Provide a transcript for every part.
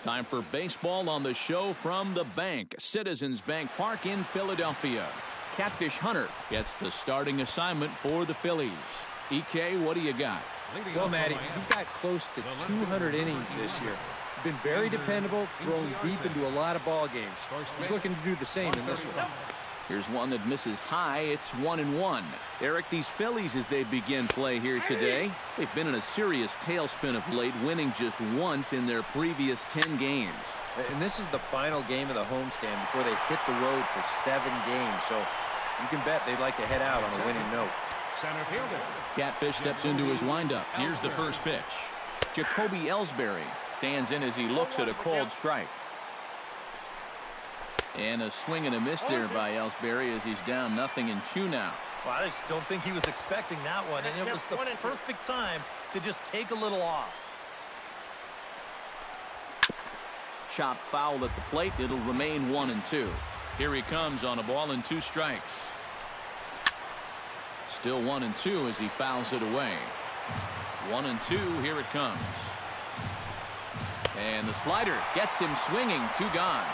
Time for baseball on the show from the bank. Citizens Bank Park in Philadelphia. Catfish Hunter gets the starting assignment for the Phillies. EK, what do you got? Well, Matty, he's got close to 200 innings this year. Been very dependable, thrown deep into a lot of ball games. He's looking to do the same in this one. Here's one that misses high. It's 1-1. Eric, these Phillies, as they begin play here today, they've been in a serious tailspin of late, winning just once in their previous 10 games. And this is the final game of the homestand before they hit the road for 7 games. So you can bet they'd like to head out on a winning note. Center fielder. Catfish steps into his windup. Here's the first pitch. Jacoby Ellsbury stands in as he looks at a called strike. And a swing and a miss there by Ellsbury as he's down 0-2 now. Well, I just don't think he was expecting that one, and it was the perfect time to just take a little off. Chopped foul at the plate. It'll remain 1-2. Here he comes on a ball and 2 strikes. Still 1-2 as he fouls it away. 1-2. Here it comes. And the slider gets him swinging. 2 gone.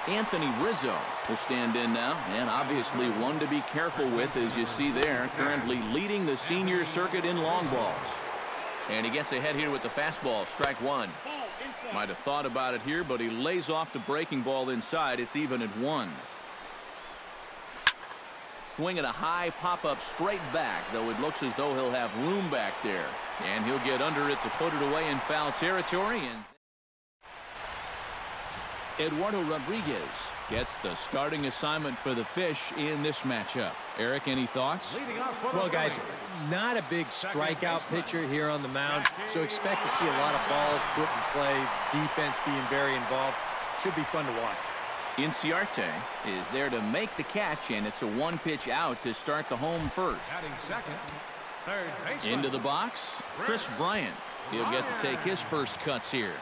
Anthony Rizzo will stand in now, and obviously one to be careful with, as you see there, currently leading the senior circuit in long balls. And he gets ahead here with the fastball. Strike 1. Might have thought about it here, but he lays off the breaking ball inside. It's even at 1. Swinging a high pop-up straight back, though it looks as though he'll have room back there. And he'll get under it to put it away in foul territory. And Eduardo Rodriguez gets the starting assignment for the Fish in this matchup. Eric, any thoughts? Well, guys, not a big strikeout pitcher here on the mound, so expect to see a lot of balls put in play, defense being very involved. Should be fun to watch. Inciarte is there to make the catch, and it's a 1-pitch out to start the home first. Second, third baseman. Into the box, Chris Bryant. He'll get to take his first cuts here.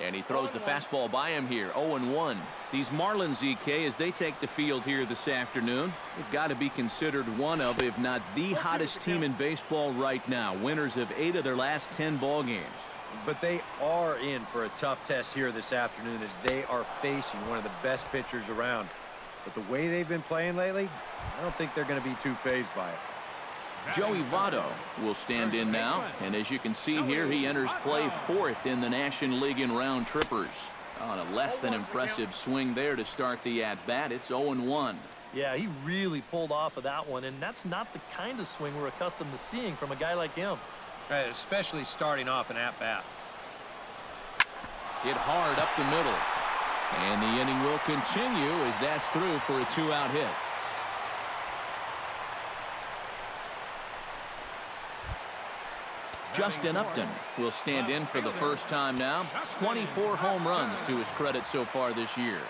And he throws the fastball by him here. 0-1. These Marlins, EK, as they take the field here this afternoon, they've got to be considered one of, if not the hottest team in baseball right now. Winners of 8 of their last 10 ball games. But they are in for a tough test here this afternoon as they are facing one of the best pitchers around. But the way they've been playing lately, I don't think they're going to be too fazed by it. Joey Votto will stand in now, and as you can see here, he enters play 4th in the National League in round trippers. On a less than impressive swing there to start the at-bat. It's 0-1. Yeah, he really pulled off of that one, and that's not the kind of swing we're accustomed to seeing from a guy like him. Right, especially starting off an at-bat. Hit hard up the middle. And the inning will continue as that's through for a 2-out hit. Justin Upton will stand in for the first time now. 24 home runs to his credit so far this year.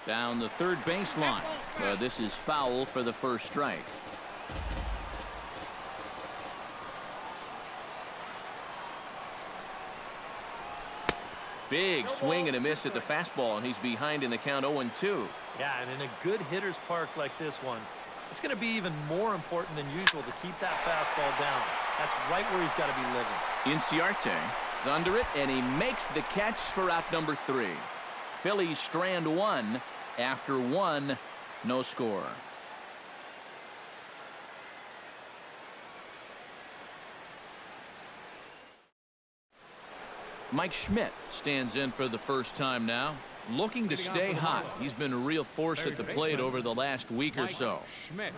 Down the third baseline. This is foul for the first strike. Big swing and a miss at the fastball, and he's behind in the count 0-2. Yeah, and in a good hitter's park like this one, it's going to be even more important than usual to keep that fastball down. That's right where he's got to be living. Inciarte is under it, and he makes the catch for out number 3. Phillies strand 1 after 1, no score. Mike Schmidt stands in for the first time now, looking to stay hot. He's been a real force at the plate over the last week or so. Schmidt.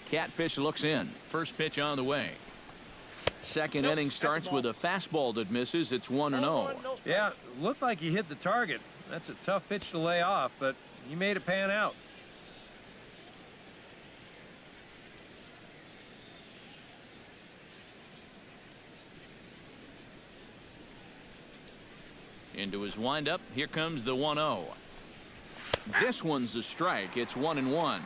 Catfish looks in. First pitch on the way. Second inning starts with a fastball that misses. It's 1-0. Yeah, looked like he hit the target. That's a tough pitch to lay off, but he made it pan out. Into his windup. Here comes the 1-0. This one's a strike. It's 1-1.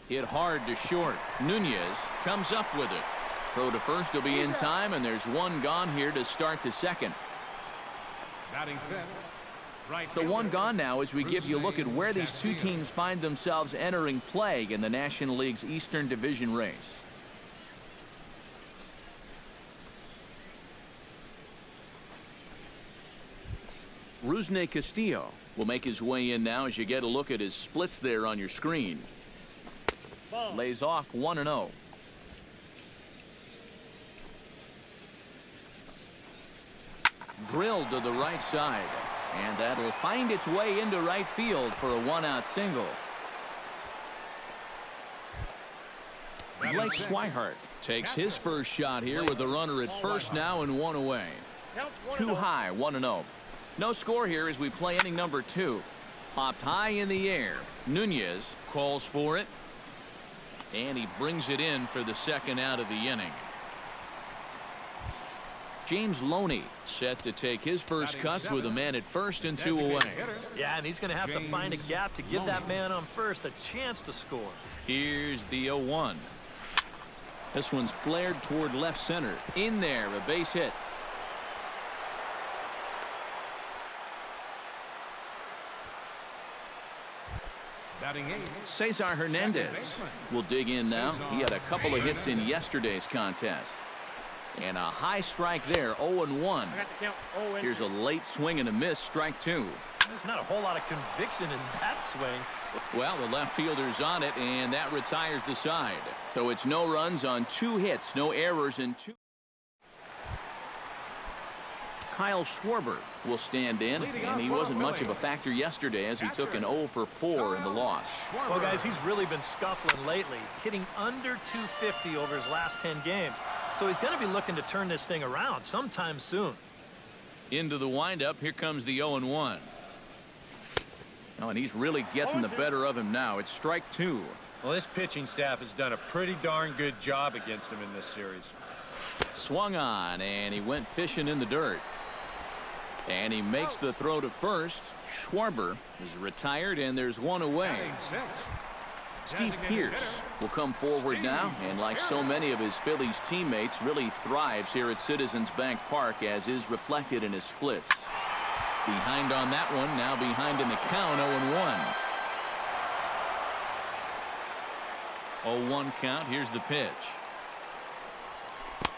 Hit hard to short. Nunez comes up with it. Throw to first will be in time, and there's one gone here to start the second. Batting fifth. Right So one gone now as we give you a look at where these two teams find themselves entering play in the National League's Eastern Division race. Rusney Castillo will make his way in now as you get a look at his splits there on your screen. Lays off 1-0. Drilled to the right side. And that'll find its way into right field for a one-out single. Blake Swihart takes his first shot here with a runner at first now and one away. Too high, 1-0. No score here as we play inning number 2. Popped high in the air. Nunez calls for it. And he brings it in for the second out of the inning. James Loney set to take his first cuts with a man at first and 2 away. Yeah, and he's going to have to find a gap to give that man on first a chance to score. Here's the 0-1. This one's flared toward left center. In there, a base hit. Batting eighth. Cesar Hernandez will dig in now. He had a couple of hits in yesterday's contest. And a high strike there, 0-1. Here's a late swing and a miss, strike 2. There's not a whole lot of conviction in that swing. Well, the left fielder's on it, and that retires the side. So it's no runs on 2 hits, no errors in 2. Kyle Schwarber will stand in, and he wasn't much of a factor yesterday as he took an 0 for 4 in the loss. Well, guys, he's really been scuffling lately, hitting under 250 over his last 10 games. So he's going to be looking to turn this thing around sometime soon. Into the windup, here comes the 0-1. Oh, and he's really getting the better of him now. It's strike 2. Well, this pitching staff has done a pretty darn good job against him in this series. Swung on, and he went fishing in the dirt. And he makes the throw to first. Schwarber is retired, and there's one away. Batting sixth. Steve Pearce will come forward now, and like so many of his Phillies teammates, really thrives here at Citizens Bank Park, as is reflected in his splits. Behind on that one, now behind in the count, 0-1. 0-1 count. Here's the pitch.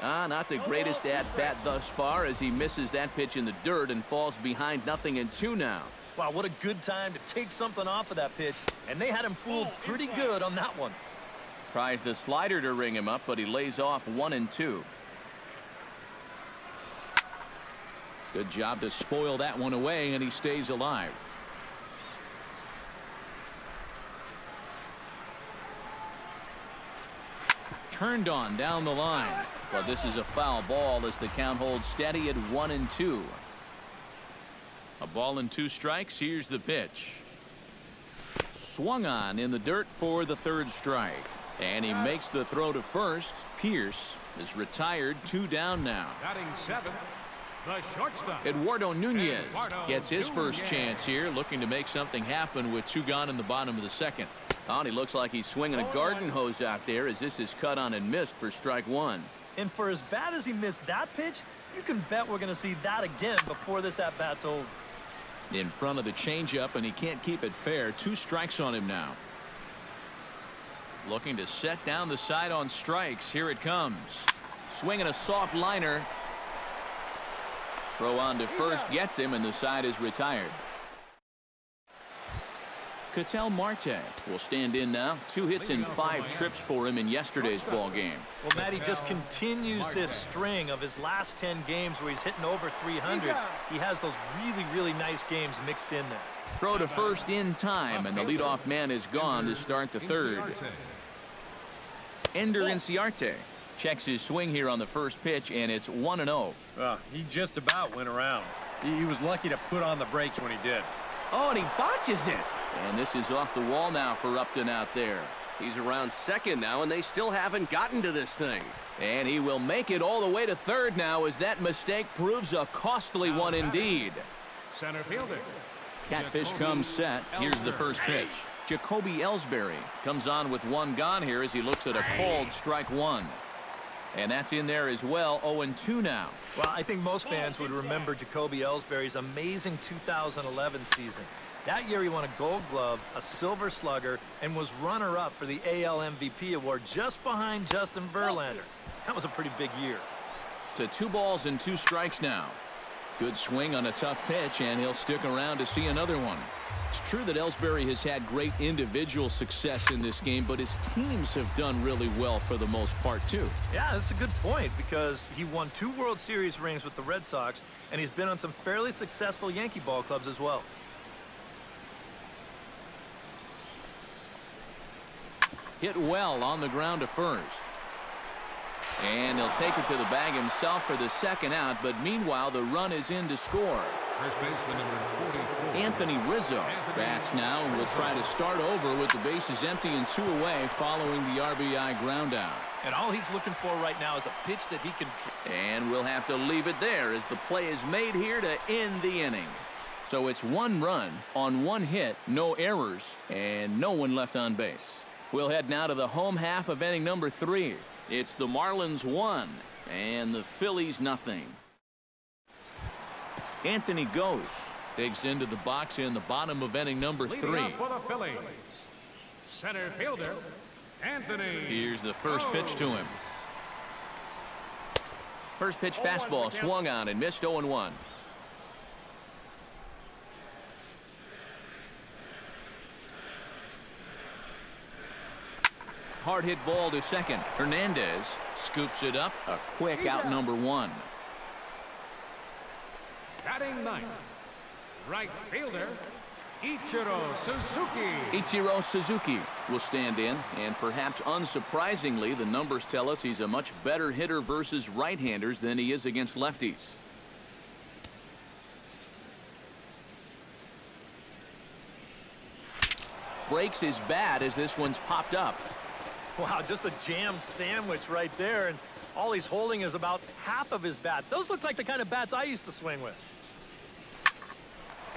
Not the greatest at-bat thus far as he misses that pitch in the dirt and falls behind 0-2 now. Wow, what a good time to take something off of that pitch. And they had him fooled pretty good on that one. Tries the slider to ring him up, but he lays off 1-2. Good job to spoil that one away, and he stays alive. Turned on down the line, but this is a foul ball as the count holds steady at 1-2. A ball and 2 strikes. Here's the pitch. Swung on in the dirt for the 3rd strike. And he makes the throw to first. Pearce is retired, 2 down now. Batting seventh. The shortstop. Eduardo Nunez gets his first chance here, looking to make something happen with 2 gone in the bottom of the 2nd. Oh, and he looks like he's swinging a garden hose out there as this is cut on and missed for strike 1. And for as bad as he missed that pitch, you can bet we're going to see that again before this at-bat's over. In front of the changeup, and he can't keep it fair. 2 strikes on him now. Looking to set down the side on strikes. Here it comes. Swinging a soft liner. Throw on to first gets him, and the side is retired. Ketel Marte will stand in now. 2 hits and 5 trips for him in yesterday's ball game. Well, Matty just continues this string of his last 10 games where he's hitting over 300. He has those really nice games mixed in there. Throw to first in time, and the leadoff man is gone to start the 3rd. Ender Inciarte checks his swing here on the first pitch, and it's 1-0. He just about went around. He was lucky to put on the brakes when he did. Oh, and he botches it. And this is off the wall now for Upton out there. He's around second now, and they still haven't gotten to this thing. And he will make it all the way to third now as that mistake proves a costly one indeed. Center fielder. Catfish comes set. Here's the first pitch. Jacoby Ellsbury comes on with one gone here as he looks at a called strike one. And that's in there as well. 0-2 now. Well, I think most fans would remember Jacoby Ellsbury's amazing 2011 season. That year he won a Gold Glove, a Silver Slugger, and was runner-up for the AL MVP award just behind Justin Verlander. That was a pretty big year. To 2 balls and 2 strikes now. Good swing on a tough pitch, and he'll stick around to see another one. It's true that Ellsbury has had great individual success in this game, but his teams have done really well for the most part, too. Yeah, that's a good point because he won 2 World Series rings with the Red Sox, and he's been on some fairly successful Yankee ball clubs as well. Hit well on the ground to first. And he'll take it to the bag himself for the second out, but meanwhile the run is in to score. First baseman number 44. Anthony Rizzo bats now and will try to start over with the bases empty and 2 away following the RBI ground out. And all he's looking for right now is a pitch that he can... And we'll have to leave it there as the play is made here to end the inning. So it's 1 run on 1 hit, no errors, and no one left on base. We'll head now to the home half of inning number 3. It's the Marlins 1 and the Phillies nothing. Anthony goes. Digs into the box in the bottom of inning number 3. Leading up for the Phillies. Center fielder, Anthony. Here's the first pitch to him. First pitch fastball swung on and missed 0-1. Hard hit ball to second. Hernandez scoops it up. A quick out number 1. Batting ninth, right fielder, Ichiro Suzuki. Ichiro Suzuki will stand in, and perhaps unsurprisingly, the numbers tell us he's a much better hitter versus right-handers than he is against lefties. Breaks his bat as this one's popped up. Wow, just a jam sandwich right there, and all he's holding is about half of his bat. Those look like the kind of bats I used to swing with.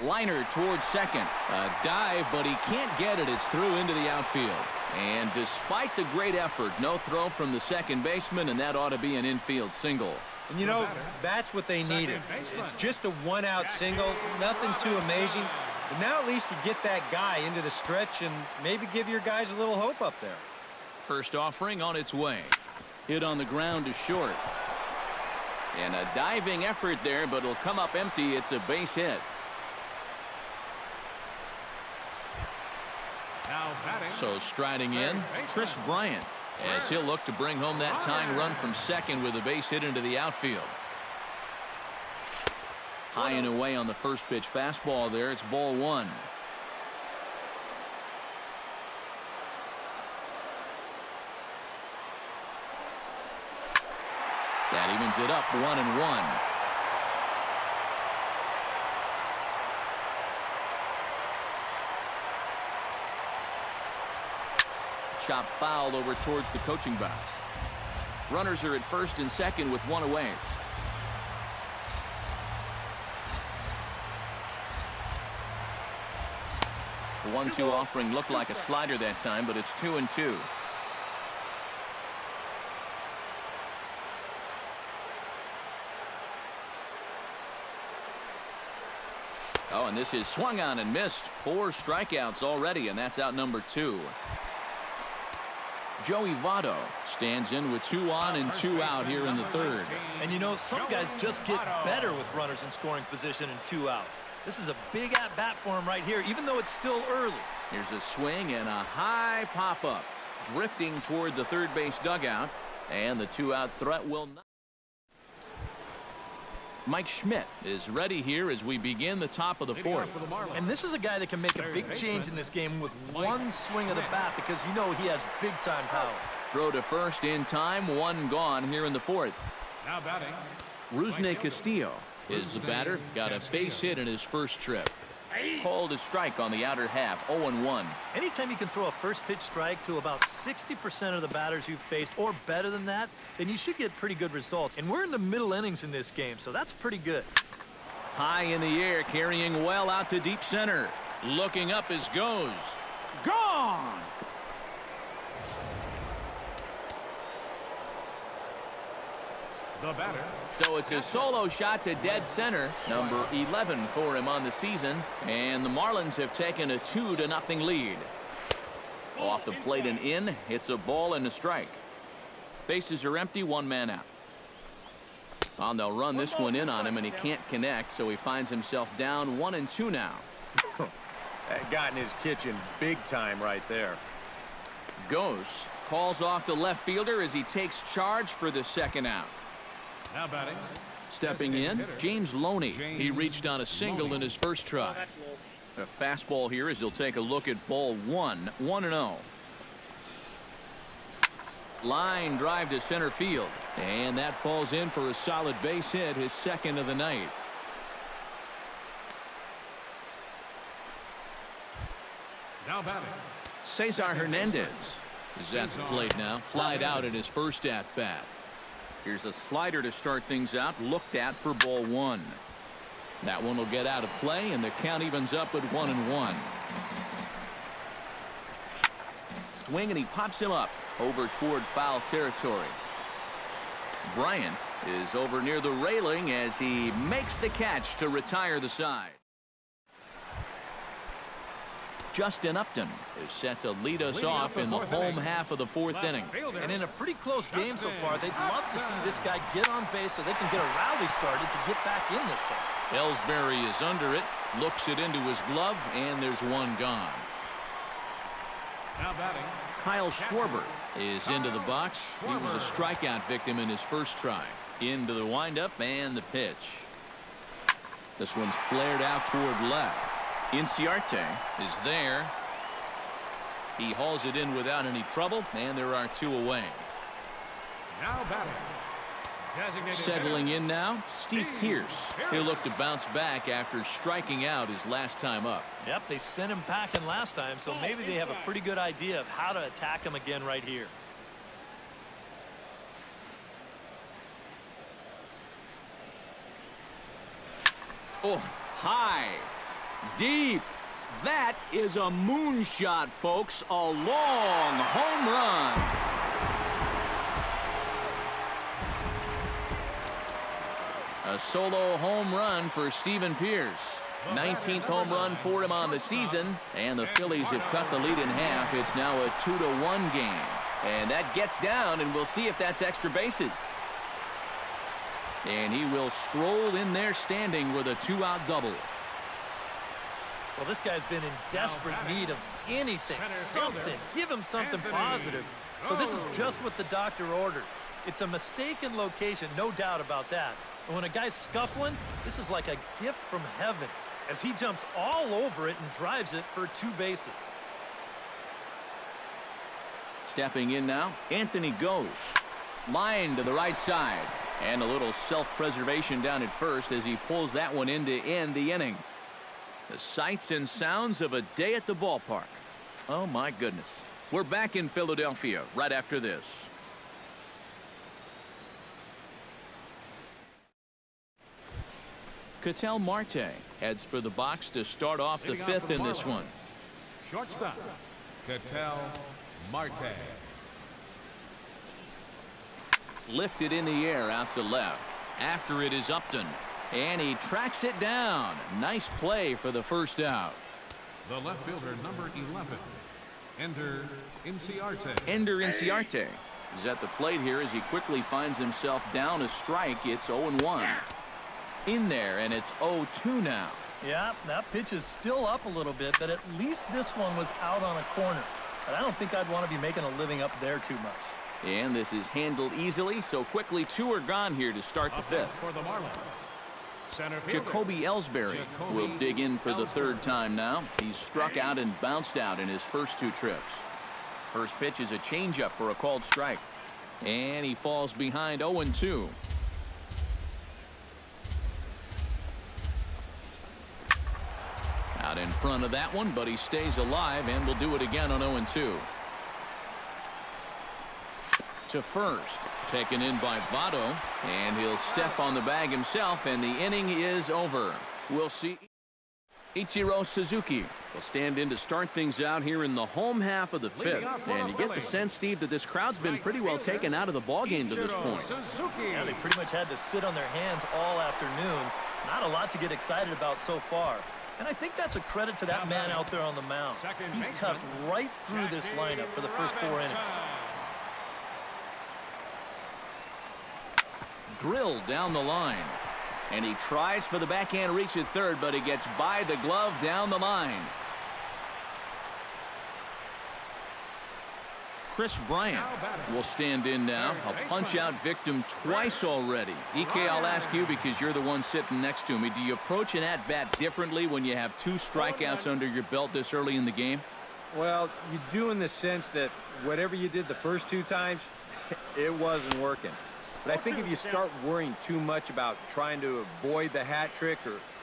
Liner towards second. A dive, but he can't get it. It's through into the outfield. And despite the great effort, no throw from the second baseman, and that ought to be an infield single. And you know, that's what they needed. It's just a 1-out single, nothing too amazing. But now at least you get that guy into the stretch and maybe give your guys a little hope up there. First offering on its way. Hit on the ground to short. And a diving effort there, but it'll come up empty. It's a base hit. Now batting. So striding in, Chris Bryant, as he'll look to bring home that tying run from second with a base hit into the outfield. High and away on the first pitch fastball there. It's ball 1. That evens it up 1-1. Chop fouled over towards the coaching box. Runners are at first and second with 1 away. The 1-2 offering looked like a slider that time, but it's 2-2. Oh, and this is swung on and missed. 4 strikeouts already, and that's out number 2. Joey Votto stands in with 2 on and 2 out here in the 3rd. And you know, some guys just get better with runners in scoring position and 2 outs. This is a big at-bat for him right here, even though it's still early. Here's a swing and a high pop-up. Drifting toward the third base dugout, and the 2-out threat will not. Mike Schmidt is ready here as we begin the top of the 4th. And this is a guy that can make a big change in this game with one swing of the bat because you know he has big-time power. Throw to first in time, 1 gone here in the 4th. Now batting. Rusney Castillo is the batter. Got a base hit in his first trip. Called a strike on the outer half, 0-1. Anytime you can throw a first pitch strike to about 60% of the batters you've faced or better than that, then you should get pretty good results. And we're in the middle innings in this game, so that's pretty good. High in the air, carrying well out to deep center. Looking up as goes. Gone! The batter. So it's a solo shot to dead center, number 11 for him on the season, and the Marlins have taken a 2-0 lead. Off the plate and in, it's a ball and a strike. Bases are empty, one man out. Well, they'll run this one in on him, and he can't connect, so he finds himself down 1-2 now. That got in his kitchen big time right there. Goes, calls off the left fielder as he takes charge for the second out. Now batting. Stepping in, James Loney. He reached on a single in his first try. A fastball here as he'll take a look at ball one, 1-0. Line drive to center field, and that falls in for a solid base hit, his second of the night. Now batting. Cesar Hernandez is at the plate now, flied out in his first at bat. Here's a slider to start things out, looked at for ball one. That one will get out of play, and the count evens up at 1-1. Swing, and he pops him up over toward foul territory. Bryant is over near the railing as he makes the catch to retire the side. Justin Upton is set to lead us off in the home half of the fourth inning. And in a pretty close game so far, they'd love to see this guy get on base so they can get a rally started to get back in this thing. Ellsbury is under it, looks it into his glove, and there's one gone. Now batting. Kyle Schwarber is into the box. He was a strikeout victim in his first try. Into the windup and the pitch. This one's flared out toward left. Inciarte is there. He hauls it in without any trouble, and there are two away. Now batting. Designated Settling hitter. in now, Steve Pearce. He'll look to bounce back after striking out his last time up. Yep, they sent him packing last time, so maybe they have a pretty good idea of how to attack him again right here. Oh, high. Deep. That is a moonshot, folks. A long home run. A solo home run for Steven Pearce. 19th home run for him on the season, and the Phillies have cut the lead in half. It's now a 2-1 game, and that gets down, and we'll see if that's extra bases. And he will stroll in there standing with a 2-out double. Well, this guy's been in desperate need of anything, something. Give him something positive. So this is just what the doctor ordered. It's a mistaken location, no doubt about that. And when a guy's scuffling, this is like a gift from heaven as he jumps all over it and drives it for 2 bases. Stepping in now, Anthony goes. Line to the right side. And a little self-preservation down at first as he pulls that one in to end the inning. The sights and sounds of a day at the ballpark. Oh, my goodness. We're back in Philadelphia right after this. Ketel Marte heads for the box to start off the fifth in this one. Shortstop, Ketel Marte. Lifted in the air out to left. After it is Upton. And he tracks it down. Nice play for the first out. The left fielder, number 11, Ender Inciarte. Ender Inciarte is at the plate here as he quickly finds himself down a strike. It's 0-1. In there, and it's 0-2 now. Yeah, that pitch is still up a little bit, but at least this one was out on a corner. But I don't think I'd want to be making a living up there too much. And this is handled easily, so quickly 2 are gone here to start the fifth. For the Marlins, center fielder, Jacoby Ellsbury will dig in for the third time now. He's struck out and bounced out in his first 2 trips. First pitch is a changeup for a called strike. And he falls behind 0-2. Out in front of that one, but he stays alive and will do it again on 0-2. To first, taken in by Votto, and he'll step on the bag himself, and the inning is over. We'll see. Ichiro Suzuki will stand in to start things out here in the home half of the fifth. And you get the sense, Steve, that this crowd's been pretty well taken out of the ballgame to this point. Yeah, they pretty much had to sit on their hands all afternoon. Not a lot to get excited about so far. And I think that's a credit to that man out there on the mound. He's cut right through this lineup for the first 4 innings. Drilled down the line. And he tries for the backhand reach at third, but he gets by the glove down the line. Chris Bryant will stand in now. A punch-out victim twice already. EK, I'll ask you because you're the one sitting next to me. Do you approach an at-bat differently when you have 2 strikeouts under your belt this early in the game? Well, you do in the sense that whatever you did the first 2 times, it wasn't working. But I think if you start worrying too much about trying to avoid the hat trick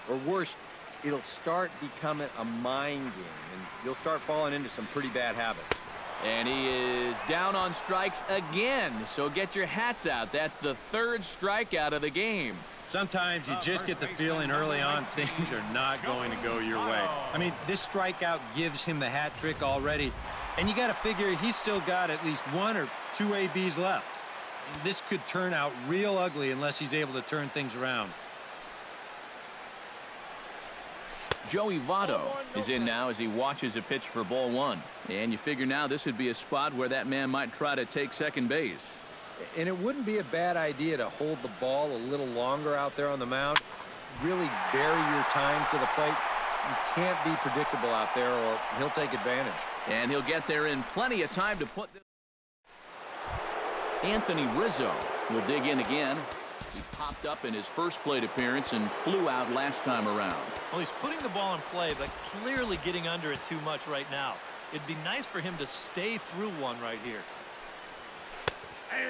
or worse, it'll start becoming a mind game, and you'll start falling into some pretty bad habits. And he is down on strikes again, so get your hats out. That's the 3rd strikeout of the game. Sometimes you just get the feeling early on things are not going to go your way. I mean, this strikeout gives him the hat trick already, and you got to figure he's still got at least 1 or 2 ABs left. This could turn out real ugly unless he's able to turn things around. Joey Votto is in now as he watches a pitch for ball 1. And you figure now this would be a spot where that man might try to take second base. And it wouldn't be a bad idea to hold the ball a little longer out there on the mound. Really vary your times to the plate. You can't be predictable out there or he'll take advantage. And he'll get there in plenty of time to put this. Anthony Rizzo will dig in again. He popped up in his first plate appearance and flew out last time around. Well, he's putting the ball in play, but clearly getting under it too much right now. It'd be nice for him to stay through one right here.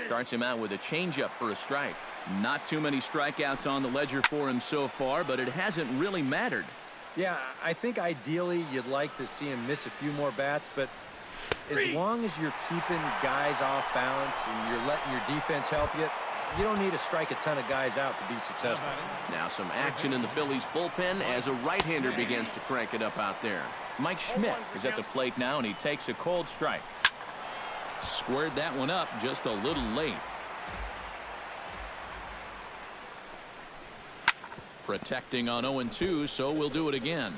Starts him out with a changeup for a strike. Not too many strikeouts on the ledger for him so far, but it hasn't really mattered. Yeah, I think ideally you'd like to see him miss a few more bats, but as long as you're keeping guys off balance and you're letting your defense help you, you don't need to strike a ton of guys out to be successful. Now some action in the Phillies bullpen as a right-hander begins to crank it up out there. Mike Schmidt is at the plate now, and he takes a cold strike. Squared that one up just a little late. Protecting on 0-2, so we'll do it again.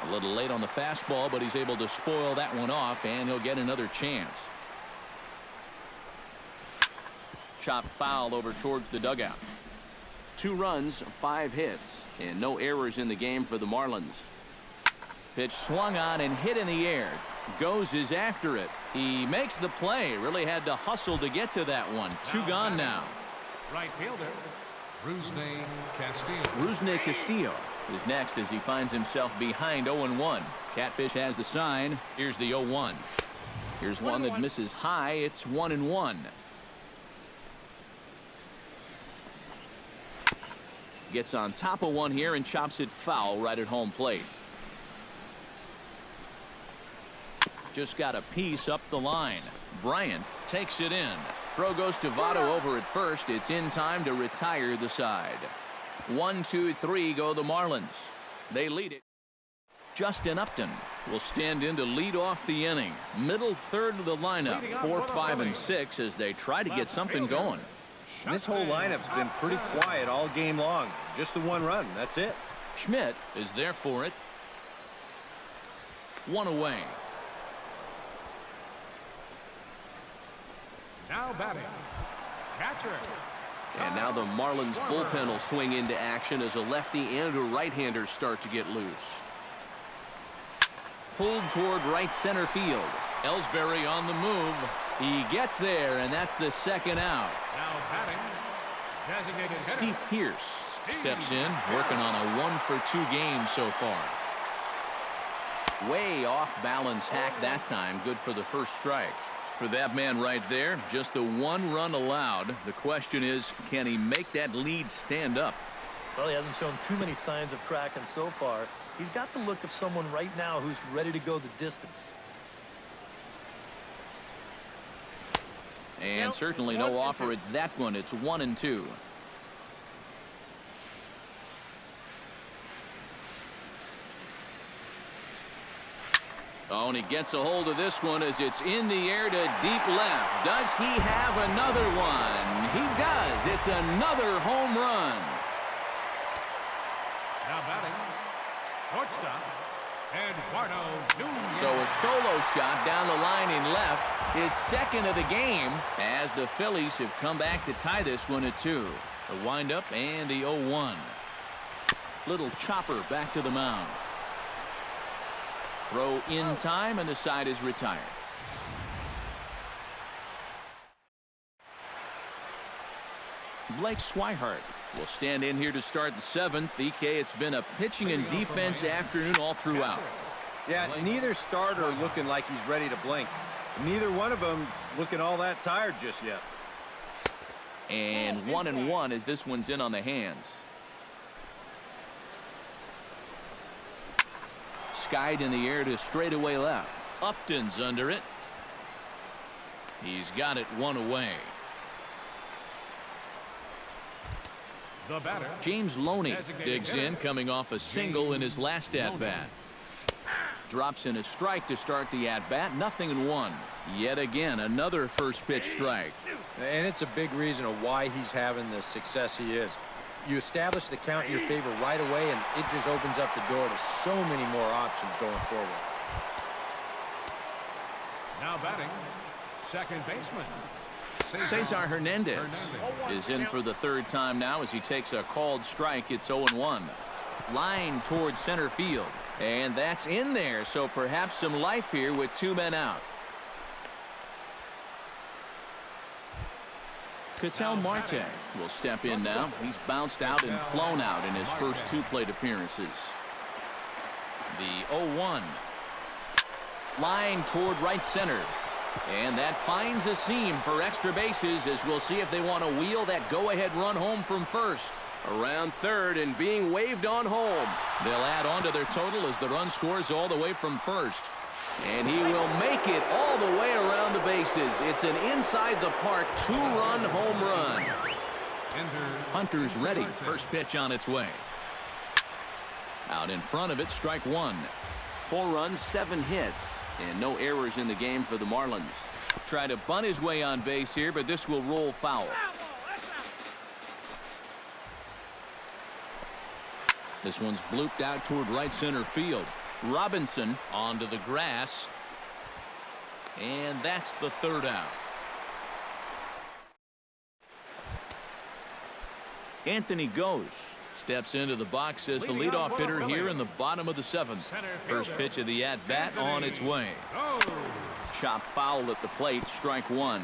A little late on the fastball, but he's able to spoil that one off, and he'll get another chance. Chopped foul over towards the dugout. 2 runs, 5 hits, and no errors in the game for the Marlins. Pitch swung on and hit in the air. Goes is after it. He makes the play. Really had to hustle to get to that one. 2 gone now. Right fielder, Rusney Castillo. Rusney Castillo is next as he finds himself behind 0-1. Catfish has the sign. Here's the 0-1. Here's one that misses high. It's 1-1. Gets on top of one here and chops it foul right at home plate. Just got a piece up the line. Bryant takes it in. Throw goes to Votto over at first. It's in time to retire the side. 1, 2, 3 go the Marlins. They lead it. Justin Upton will stand in to lead off the inning. Middle third of the lineup, 4, 5, and 6 as they try to get something going. And this whole lineup's been pretty quiet all game long. Just the 1 run. That's it. Schmidt is there for it. 1 away. Now batting, catcher. And now the Marlins bullpen will swing into action as a lefty and a right-hander start to get loose. Pulled toward right center field. Ellsbury on the move. He gets there, and that's the 2nd out. Now batting, designated hitter. Steve Pearce steps in, working on a 1-for-2 game so far. Way off balance hack that time. Good for the first strike. for that man right there. Just the one run allowed. The question is, can he make that lead stand up? Well, he hasn't shown too many signs of cracking so far. He's got the look of someone right now who's ready to go the distance. And certainly no offer at that one. It's 1-2. Oh, and he gets a hold of this one as it's in the air to deep left. Does he have another one? He does. It's another home run. Now batting, shortstop, Eduardo Nunez. So a solo shot down the line in left, his second of the game, as the Phillies have come back to tie this one at 2. The windup and the 0-1. Little chopper back to the mound. Throw in time, and the side is retired. Blake Swihart will stand in here to start the 7th. EK, it's been a pitching and defense afternoon all throughout. Yeah, neither starter looking like he's ready to blink. Neither one of them looking all that tired just yet. And 1-1 as this one's in on the hands. Skied in the air to straightaway left. Upton's under it. He's got it one away. The batter, James Loney digs in, coming off a single in his last at-bat. Drops in a strike to start the at-bat. 0-1. Yet again, another first pitch strike. And it's a big reason of why he's having the success he is. You establish the count in your favor right away, and it just opens up the door to so many more options going forward. now batting, second baseman, Cesar Hernandez is in for the 3rd time now as he takes a called strike. It's 0-1. Line towards center field. And that's in there, so perhaps some life here with 2 men out. Ketel Marte will step in now. He's bounced out and flown out in his first 2 plate appearances. The 0-1. Line toward right center. And that finds a seam for extra bases as we'll see if they want to wheel that go-ahead run home from first. Around third and being waved on home. They'll add on to their total as the run scores all the way from first. And he will make it all the way around the bases. It's an inside-the-park 2-run home run. Hunter's ready. First pitch on its way. Out in front of it, strike 1. 4 runs, 7 hits, and no errors in the game for the Marlins. Try to bunt his way on base here, but this will roll foul. This one's blooped out toward right center field. Robinson onto the grass. And that's the 3rd out. Anthony Goes steps into the box as the leadoff hitter here in the bottom of the 7th. First pitch of the at-bat on its way. Chop foul at the plate, strike 1.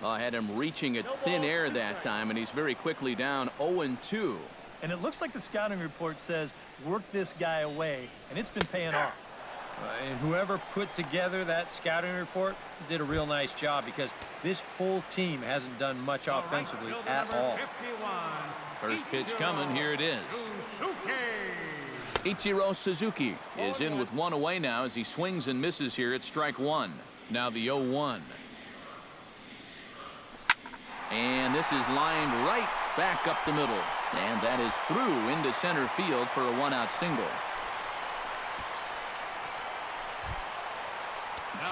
I had him reaching at thin air that time, and he's very quickly down 0-2. And it looks like the scouting report says work this guy away, and it's been paying off. And whoever put together that scouting report did a real nice job, because this whole team hasn't done much offensively at all. First pitch coming. Here it is. Ichiro Suzuki is in with 1 away now as he swings and misses here at strike 1. Now the 0-1. And this is lined right back up the middle. And that is through into center field for a 1-out single.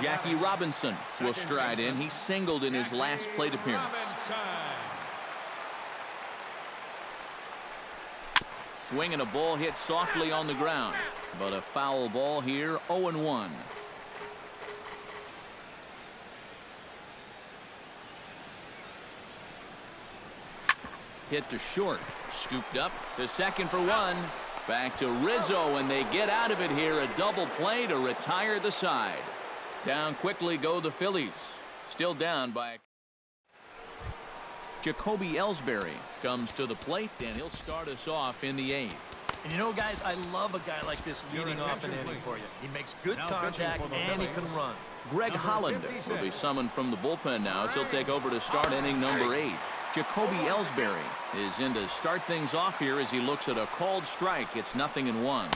Jackie Robinson will stride in. He singled in his last plate appearance. Swinging a ball hit softly on the ground. But a foul ball here, 0-1. Hit to short. Scooped up to second for 1. Back to Rizzo, and they get out of it here. A double play to retire the side. Down quickly go the Phillies. Still down by... Jacoby Ellsbury comes to the plate, and he'll start us off in the 8th. And you know, guys, I love a guy like this leading off an inning for you. He makes good contact and he can run. Greg Holland will be summoned from the bullpen now as he'll take over to start inning number 8. Jacoby Ellsbury is in to start things off here as he looks at a called strike. It's 0-1.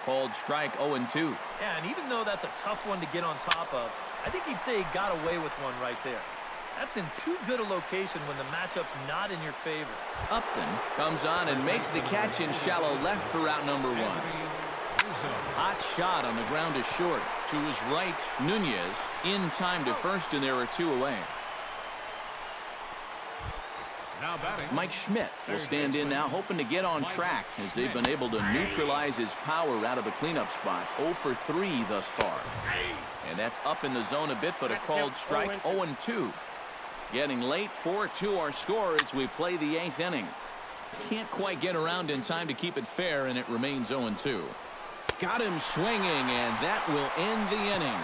Called strike 0-2. Yeah, and even though that's a tough one to get on top of, I think he'd say he got away with one right there. That's in too good a location when the matchup's not in your favor. Upton comes on and makes the catch in shallow left for out number 1. Hot shot on the ground is short. To his right, Nunez in time to first, and there are 2 away. Now batting. Mike Schmidt will stand in now, hoping to get on track as they've been able to neutralize his power out of the cleanup spot. 0 for 3 thus far. And that's up in the zone a bit, but a called strike. 0-2. Getting late, 4-2 our score as we play the 8th inning. Can't quite get around in time to keep it fair, and it remains 0-2. Got him swinging, and that will end the inning.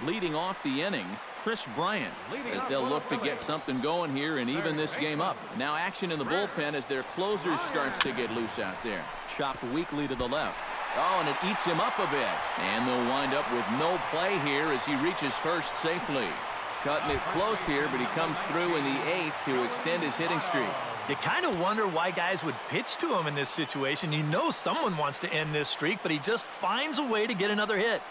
Leading off the inning, Chris Bryant, as they'll look to get something going here and even this game up. Now action in the bullpen as their closer starts to get loose out there. Chopped weakly to the left. Oh, and it eats him up a bit. And they'll wind up with no play here as he reaches first safely. Cutting it close here, but he comes through in the 8th to extend his hitting streak. You kind of wonder why guys would pitch to him in this situation. You know someone wants to end this streak, but he just finds a way to get another hit.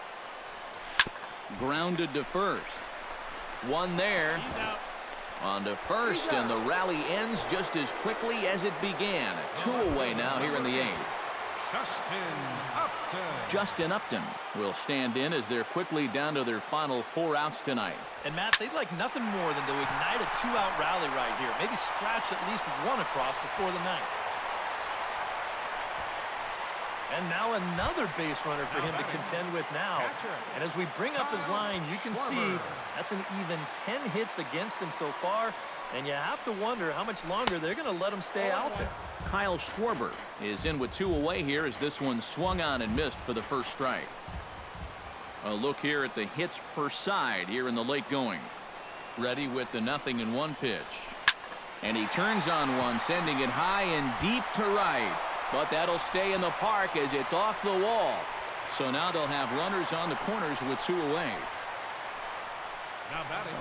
Grounded to first. One there. On to first, and the rally ends just as quickly as it began. 2 away now here in the 8th. Justin Upton will stand in as they're quickly down to their final 4 outs tonight. And Matt, they'd like nothing more than to ignite a 2-out rally right here. Maybe scratch at least 1 across before the 9th. And now another base runner for him to contend with now. And as we bring up his line, you can see that's an even 10 hits against him so far. And you have to wonder how much longer they're going to let him stay out there. Kyle Schwarber is in with 2 away here as this one swung on and missed for the first strike. A look here at the hits per side here in the late going. Ready with the 0-1 pitch. And he turns on one, sending it high and deep to right. But that'll stay in the park as it's off the wall. So now they'll have runners on the corners with 2 away.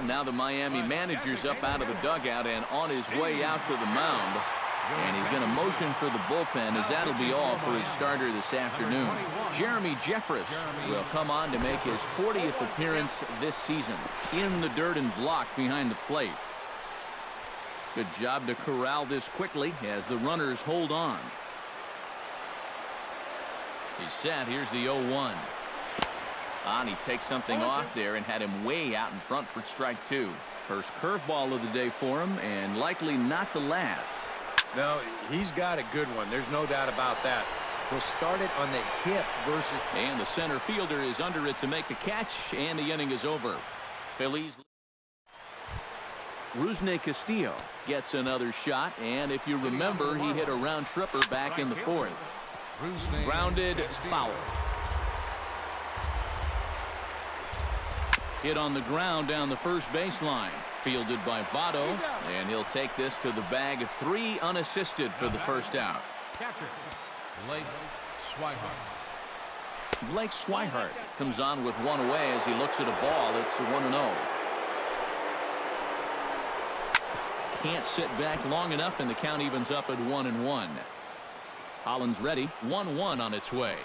Now the Miami manager's up out of the dugout and on his way out to the mound. And he's going to motion for the bullpen as that'll be all for his starter this afternoon. Jeremy Jeffress will come on to make his 40th appearance this season. In the dirt and block behind the plate. Good job to corral this quickly as the runners hold on. He's set. Here's the 0-1. And he takes something off there and had him way out in front for strike 2. First curveball of the day for him, and likely not the last. No, he's got a good one. There's no doubt about that. He'll start it on the hip versus... And the center fielder is under it to make the catch, and the inning is over. Phillies. Rusney Castillo gets another shot, and if you remember, he hit a round tripper back in the 4th. Grounded, foul. Hit on the ground down the first baseline. Fielded by Votto, and he'll take this to the bag. 3 unassisted for the first out. Catcher, Blake Swihart. Blake Swihart comes on with 1 away as he looks at a ball. It's 1-0. Can't sit back long enough, and the count evens up at 1-1. Holland's ready. 1-1 on its way.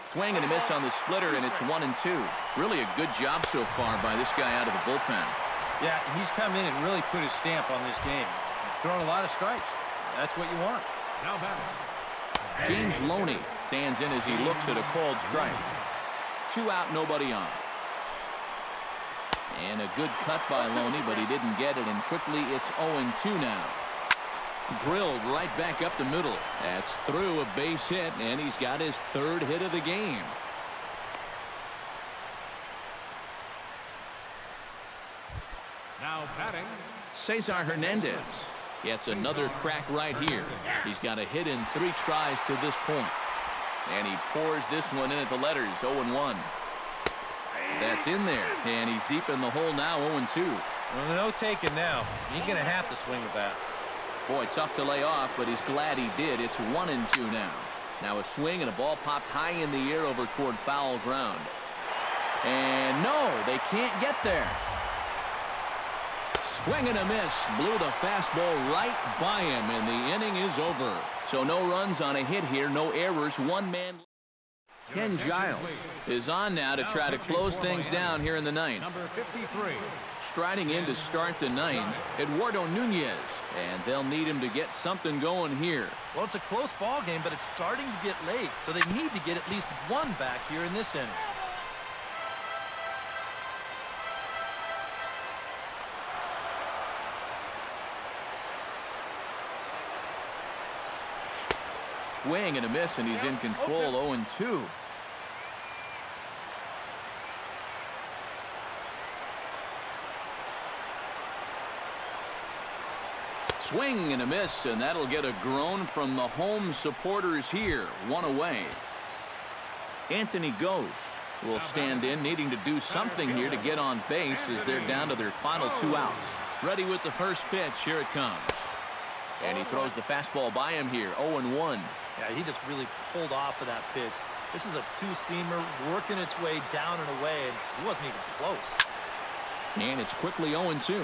Swing and a miss on the splitter, and it's 1-2. Really a good job so far by this guy out of the bullpen. Yeah, he's come in and really put his stamp on this game. Throwing a lot of strikes. That's what you want. Now batting. James Loney stands in as he looks at a called strike. 2 out, nobody on. And a good cut by Loney, but he didn't get it, and quickly it's 0-2 now. Drilled right back up the middle. That's through a base hit, and he's got his 3rd hit of the game. Now batting. Cesar Hernandez gets another crack right here. He's got a hit in 3 tries to this point. And he pours this one in at the letters. 0-1. That's in there, and he's deep in the hole now. 0-2. Well, no taking now. He's going to have to swing the bat. Boy, tough to lay off, but he's glad he did. It's 1-2 now. Now a swing and a ball popped high in the air over toward foul ground. And no, they can't get there. Swing and a miss. Blew the fastball right by him, and the inning is over. So no runs on a hit here, no errors, one man. Ken Giles is on now to try to close things down here in the ninth. Number 53. Striding in to start the ninth, Eduardo Nunez, and they'll need him to get something going here. Well, it's a close ball game, but it's starting to get late, so they need to get at least one back here in this inning. Swing and a miss, and he's in control. 0-2. Swing and a miss, and that'll get a groan from the home supporters here. One away. Anthony Gose will stand in, needing to do something here to get on base as they're down to their final 2 outs. Ready with the first pitch. Here it comes. And he throws the fastball by him here. 0-1. Yeah, he just really pulled off of that pitch. This is a two-seamer working its way down and away, and he wasn't even close. And it's quickly 0-2.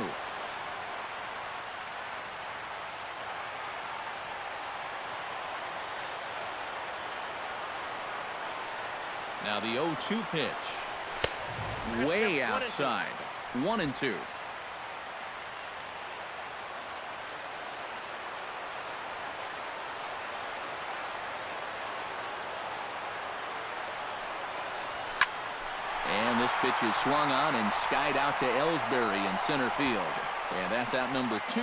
Now the 0-2 pitch. Way outside. 1-2. And this pitch is swung on and skied out to Ellsbury in center field. And that's out number 2.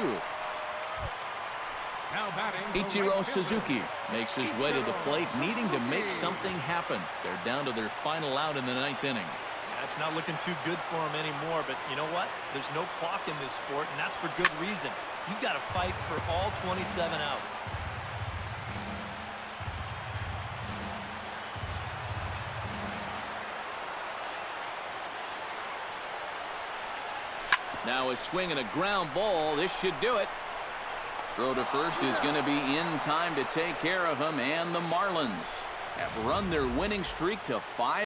Now batting, Ichiro Suzuki makes his way to the plate, needing to make something happen. They're down to their final out in the 9th inning. Yeah, it's not looking too good for him anymore, but you know what? There's no clock in this sport, and that's for good reason. You've got to fight for all 27 outs. Now a swing and a ground ball. This should do it. Throw to first is going to be in time to take care of him, and the Marlins have run their winning streak to 5.